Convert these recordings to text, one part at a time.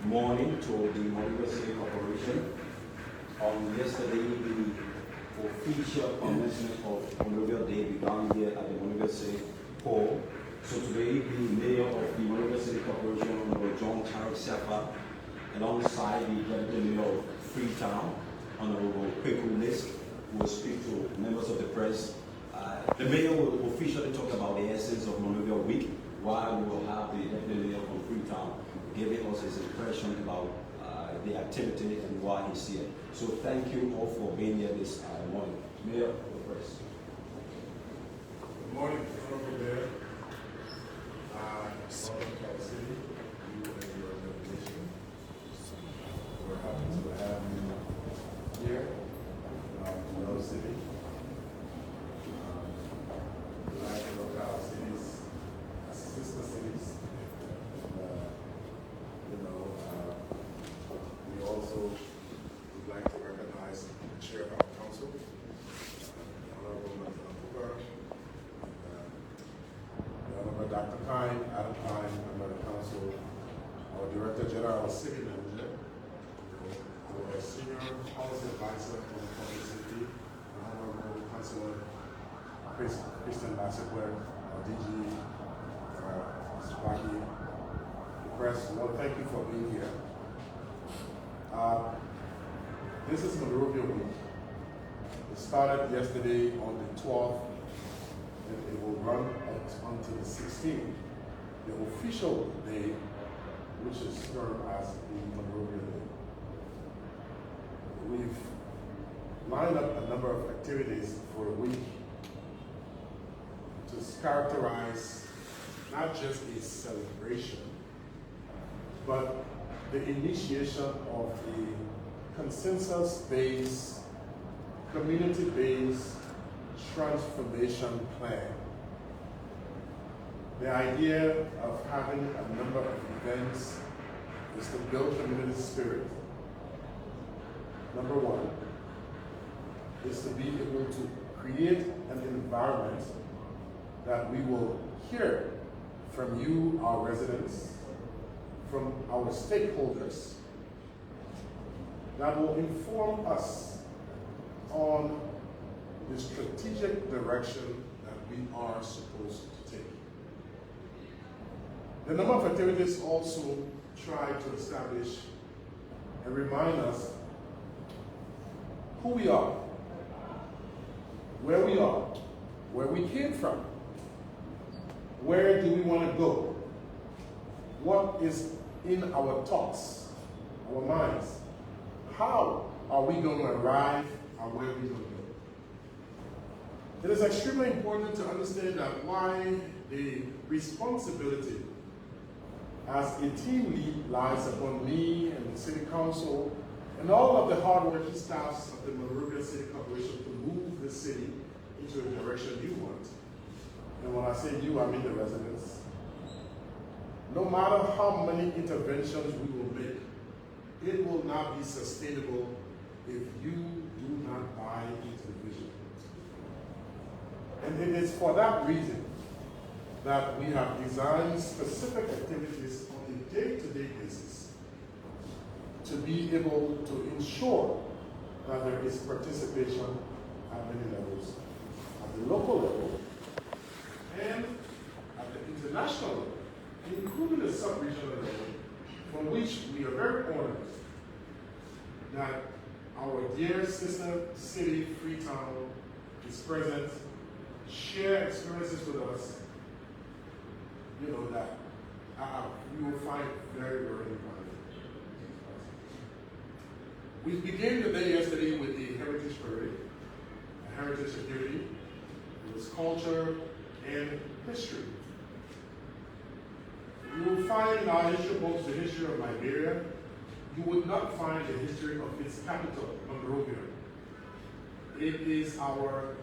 morning to the Monrovia City Corporation. Yesterday, the official commencement of Monrovia Day began here at the Monrovia City Hall. So today, the mayor of the Monrovia City Corporation, Honorable John Tarek Sefa, alongside the deputy mayor of Freetown, Honorable Kweku Lisk, will speak to members of the press. The mayor will officially talk about the essence of Monrovia Week, while we will have the deputy mayor from Freetown giving us his impression about the activity and why he's here. So thank you all for being here this morning. Mayor of the press. Good morning, Honorable Mayor. Welcome to our city, you and your organization. We're happy to have you here in our city. We like to look at our cities as sister cities. We also would like to recognize the chair of our council, Honorable Cooper, Honorable Dr. Adam Kine, member of the council, our Director General, City Manager, our Senior Policy Advisor for the Public Safety, Honorable Councilor Christian Bassett-Ware, our DG, Mr. Blackie, the press. Well, thank you for being here. This is Monrovia Week. It started yesterday on the 12th, and it will run until the 16th, the official day, which is termed as the Monrovia Day. We've lined up a number of activities for a week to characterize not just a celebration, but the initiation of a consensus-based, community-based transformation plan. The idea of having a number of events is to build community spirit. Number one is to be able to create an environment that we will hear from you, our residents, from our stakeholders, that will inform us on the strategic direction that we are supposed to take. The number of activities also try to establish and remind us who we are, where we came from, where do we want to go, what is in our thoughts, our minds, how are we going to arrive and where we going to go. It is extremely important to understand that why the responsibility as a team lead lies upon me and the city council and all of the hard-working staffs of the Monrovia City Corporation to move the city into a direction you want. And when I say you, I mean the residents. No matter how many interventions we will make, it will not be sustainable if you do not buy into the vision. And it is for that reason that we have designed specific activities on a day-to-day basis to be able to ensure that there is participation at many levels, at the local level and at the international level, including the sub-regional level, from which we are very honored that our dear sister city, Freetown, is present, share experiences with us, that you will find very, very valuable. We began the day yesterday with the Heritage Parade, a heritage activity. It was culture and history. You will find in our history books the history of Liberia. You would not find the history of its capital, Monrovia. It is our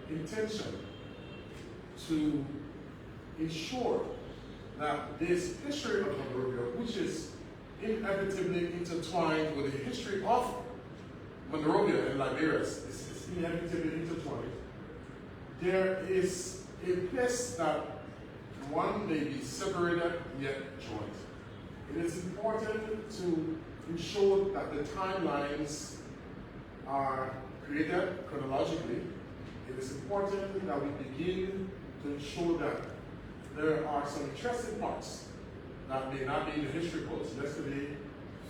intention to ensure that this history of Monrovia, which is inevitably intertwined with the history of Monrovia and Liberia, is inevitably intertwined. There is a place that one may be separated yet joined. It is important to ensure that the timelines are created chronologically. It is important that we begin to ensure that there are some interesting parts that may not be in the history books. Yesterday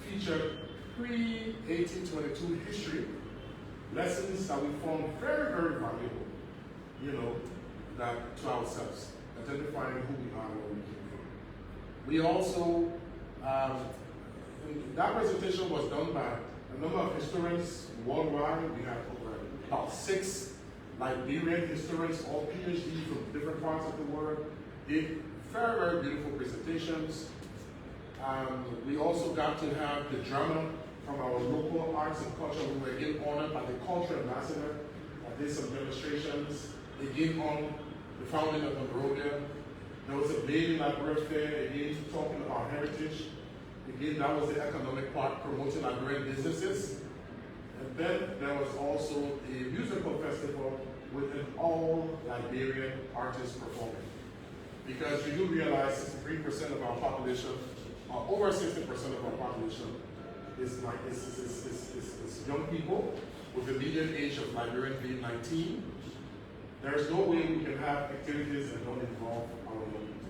featured pre-1822 history, lessons that we found very, very valuable, that to ourselves, identifying who we are and what we can do. We also, that presentation was done by a number of historians worldwide. We have about 6 Liberian historians, all PhD from different parts of the world, did very, very beautiful presentations. We also got to have the drama from our local arts and culture. We were again honored by the culture ambassador. I did some demonstrations, again on the founding of Monrovia. There was a lady Liberian fair, again talking about heritage. Again, that was the economic part, promoting Liberian businesses. And then there was also a musical festival with an all Liberian artists performing. Because you do realize 63% of our population, over 60% of our population, is young people with the median age of Liberian being 19. There is no way we can have activities that don't involve our young people.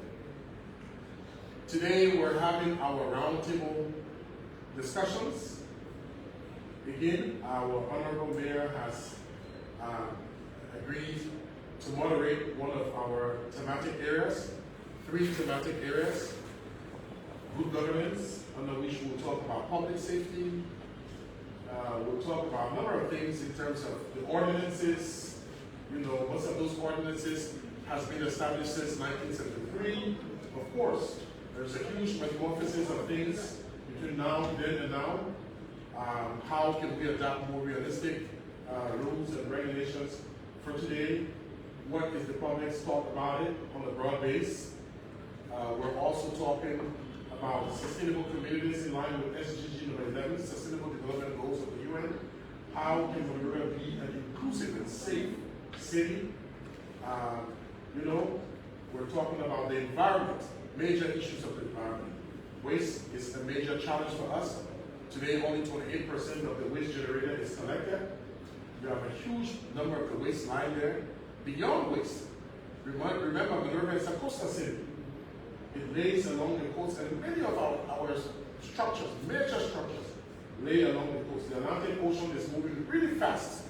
Today we're having our roundtable discussions. Again, our Honorable Mayor has agreed to moderate one of our thematic areas, 3 thematic areas: good governance, under which we'll talk about public safety. We'll talk about a number of things in terms of the ordinances. Most of those ordinances has been established since 1973. Of course, there's a huge metamorphosis of things between then and now. How can we adopt more realistic rules and regulations for today? What is the public's thought about it on a broad base? We're also talking about sustainable communities in line with SDG number 11, Sustainable Development Goals of the UN. How can Monrovia be an inclusive and safe city? We're talking about the environment, major issues of the environment. Waste is a major challenge for us. Today, only 28% of the waste generated is collected. You have a huge number of the waste lying there. Beyond waste, remember Monrovia is a coastal city. It lays along the coast, and many of our structures, major structures, lay along the coast. The Atlantic Ocean is moving really fast.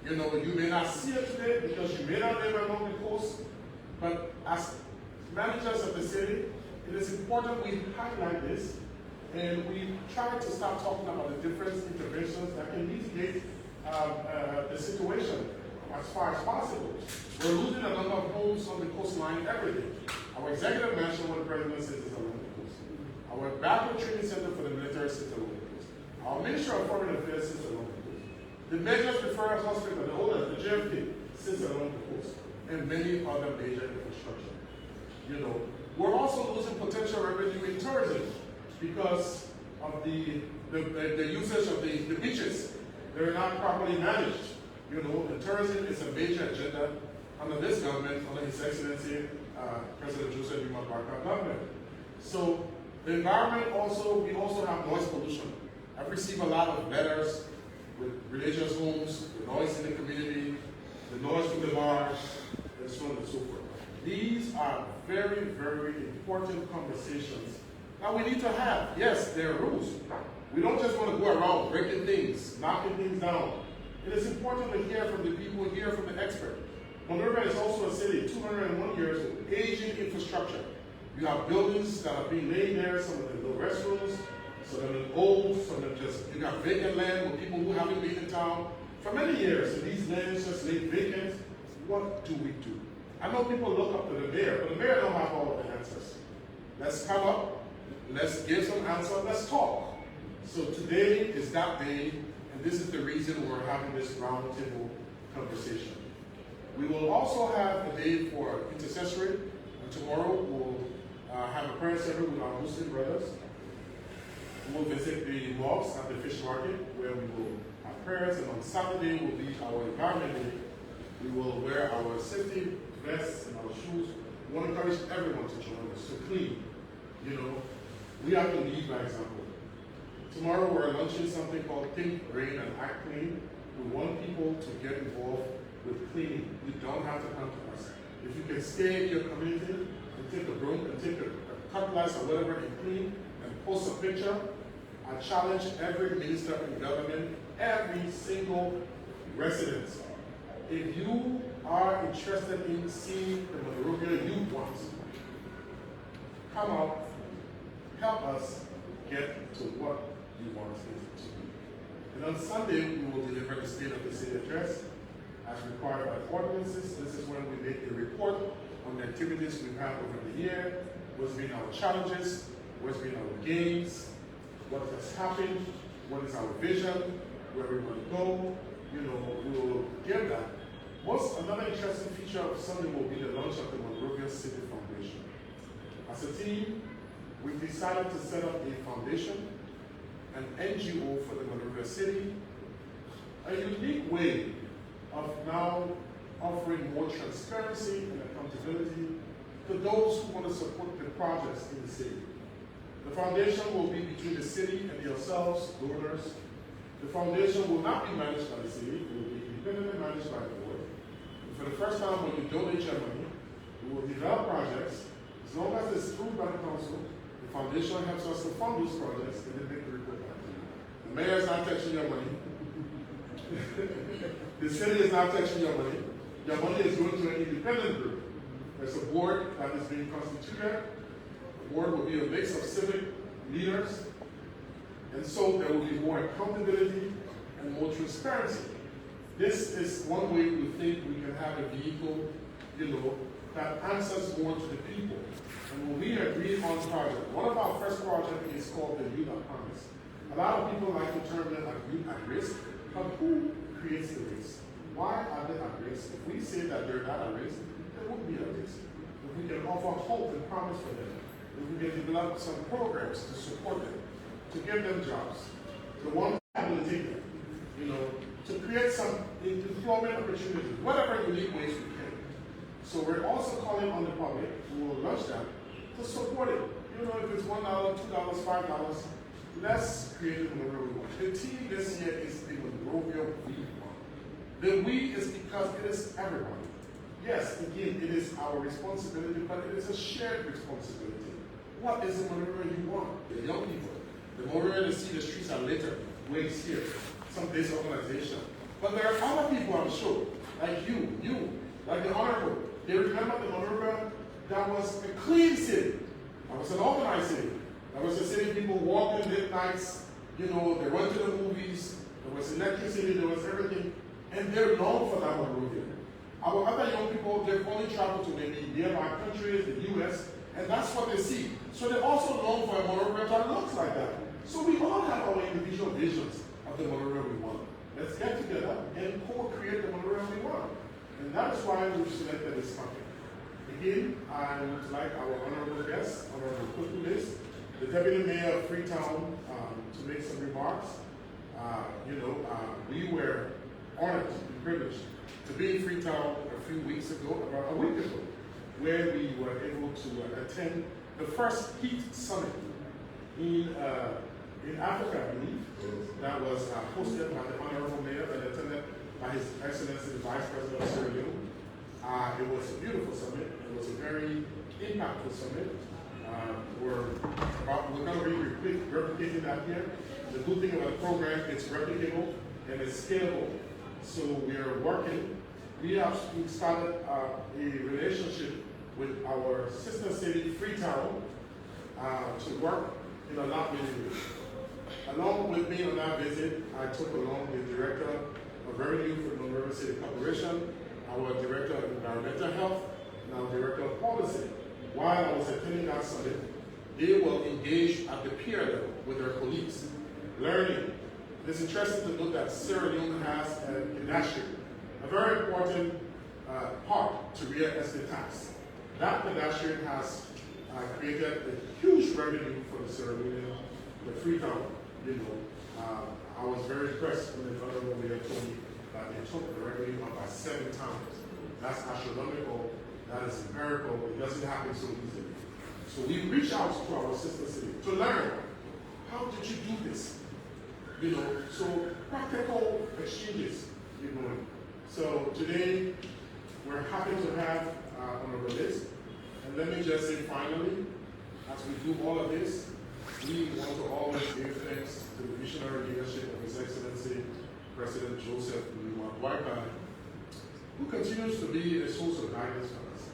You may not see it today because you may not live along the coast, but as managers of the city, it is important we highlight this, and we try to start talking about the different interventions that can mitigate the situation as far as possible. We're losing a number of homes on the coastline every day. Our executive mansion, where the president sits, is along the coast. Our backward training center for the military sits along the coast. Our Ministry of Foreign Affairs sits along the coast. The Majors Referral Hospital, the oldest, the JFK, sits along the coast, and many other major infrastructure. We're also losing potential revenue in tourism because of the usage of the beaches. They're not properly managed. And tourism is a major agenda under this government, under His Excellency President Joseph Barker government. So the environment we also have noise pollution. I've received a lot of letters with religious homes, the noise in the community, the noise from the bars, and so on and so forth. These are very, very important conversations that we need to have. Yes, there are rules. We don't just want to go around breaking things, knocking things down. It is important to hear from the people, hear from the expert. Monrovia is also a city, 201 years with aging infrastructure. You have buildings that are being laid there, some of them no restrooms, some of them old, some of them you got vacant land with people who haven't been in town for many years. And these lands just lay vacant. What do we do? I know people look up to the mayor, but the mayor don't have all of the answers. Let's come up, let's give some answers, let's talk. So today is that day, and this is the reason we're having this roundtable conversation. We will also have a day for intercessory, and tomorrow we'll have a prayer service with our Muslim brothers. We'll visit the mosques at the fish market where we will have prayers, and on Saturday will be our environment day. We will wear our safety vests and our shoes. We want to encourage everyone to join us to clean. We have to lead by example. Tomorrow we're launching something called Think, Rain, and Act Clean. We want people to get involved with cleaning. You don't have to come to us. If you can stay in your community and take a broom and take a cutlass or whatever and clean and post a picture, I challenge every minister in government, every single resident. If you are interested in seeing the Monrovia you want, come out, help us get to what you want it to be. And on Sunday, we will deliver the State of the City address as required by ordinances. This is when we make a report on the activities we've had over the year, what's been our challenges, what's been our gains, what has happened, what is our vision, where we want to go. You know, we will give that. Another interesting feature of Sunday will be the launch of the Monrovia City Foundation. As a team, we've decided to set up a foundation, an NGO for the Monrovia City, a unique way of now offering more transparency and accountability to those who want to support the projects in the city. The foundation will be between the city and yourselves, donors. The foundation will not be managed by the city, it will be independently managed by the board. And for the first time, when you donate your money, we will develop projects. As long as it's approved by the council, the foundation helps us to fund those projects and then make the report back to you. The mayor is not touching your money. The city is not touching your money. Your money is going to an independent group. There's a board that is being constituted. The board will be a mix of civic leaders, and so there will be more accountability and more transparency. This is one way we think we can have a vehicle, that answers more to the people. And when we agree on project, one of our first projects is called the Youth at Promise. A lot of people like to term them as youth at risk, but who creates the risk? Why are they at risk? If we say that they're not at risk, they won't be at risk. If we can offer hope and promise for them, if we can develop some programs to support them, to give them jobs, to want to rehabilitate them, to create some employment opportunities, whatever unique ways we can. So we're also calling on the public, who will launch that, to support it. If it's $1, $2, $5, let's create the Monrovia we want. The team this year is the Monrovia we want. The we is because it is everybody. Yes, again, it is our responsibility, but it is a shared responsibility. What is the Monrovia you want? The young people. The Monrovia to see the streets are littered, waste here, some disorganization. But there are other people, I'm sure, like you, like the Honorable. They remember the Monrovia that was a clean city. That was an organized city. That was a city people walked in late nights, they went to the movies, there was electricity, there was everything. And they're known for that Monrovia. Our other young people, they've only traveled to maybe nearby countries, the US, and that's what they see. So they're also known for a Monrovia that looks like that. So we all have our individual visions of the Monrovia we want. Let's get together and co-create the Monrovia we want. And that is why we've selected this topic. Again, I would like our honorable guest, Honorable Kutulis, the Deputy Mayor of Freetown, to make some remarks. We were honored and privileged to be in Freetown a few weeks ago, about a week ago, where we were able to attend the first heat summit in Africa, I believe. That was hosted by the Honorable Mayor and attended by His Excellency the Vice President of Sierra Leone. It was a beautiful summit. It was a very impactful summit. We're going to be replicating that here. The good thing about the program, it's replicable and it's scalable. So we are working. We started a relationship with our sister city, Freetown, to work in a lot with you. Along with me on that visit, I took along the Director of Revenue for the Monrovia City Corporation, our Director of Environmental Health, and our Director of Policy. While I was attending that summit, they will engage at the peer level with their colleagues, learning. It's interesting to note that Sierra Leone has a pedestrian, a very important part to real estate tax. That pedestrian has created a huge revenue for the Sierra Leone, the Freetown. I was very impressed when the Honorable Mayor told me that they took the revenue up by 7 times. That's astronomical. That is a miracle. It doesn't happen so easily. So we reach out to our sister city to learn, how did you do this? You know, so practical exchanges, you know. So today, we're happy to have Honorable Liz. And let me just say finally, as we do all of this, we want to always give thanks to the visionary leadership of His Excellency, President Joseph Mwakwaka, who continues to be a source of guidance for us.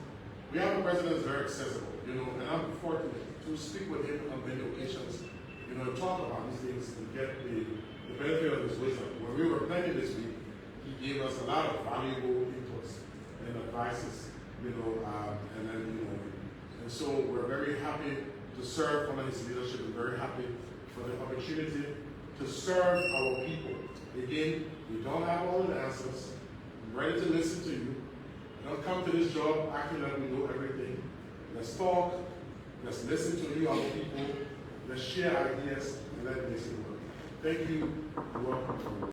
We have a president that's very accessible, you know, and I'm fortunate to speak with him on many occasions, you know, to talk about these things and get the benefit of his wisdom. When we were planning this week, he gave us a lot of valuable inputs and advices, you know, and then, you know, and so we're very happy to serve under his leadership. We're very happy for the opportunity to serve our people. Again, we don't have all the answers. I'm ready to listen to you. Don't come to this job acting like we know everything. Let's talk. Let's listen to you, our people. Let's share ideas and let this work. Thank you. You're welcome.